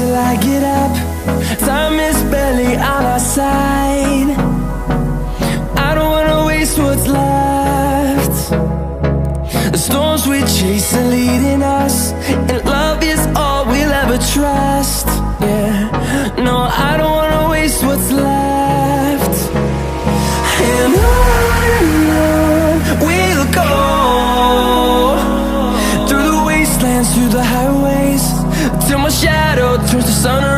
till I get up. Time is barely on our side. I don't wanna waste what's left. The storms we chase are leading us, and love is all we'll ever trust. Yeah, no, I don't wanna waste what's left. And on we'll go, through the wastelands, through the highways, till my shadow turns to sun rays.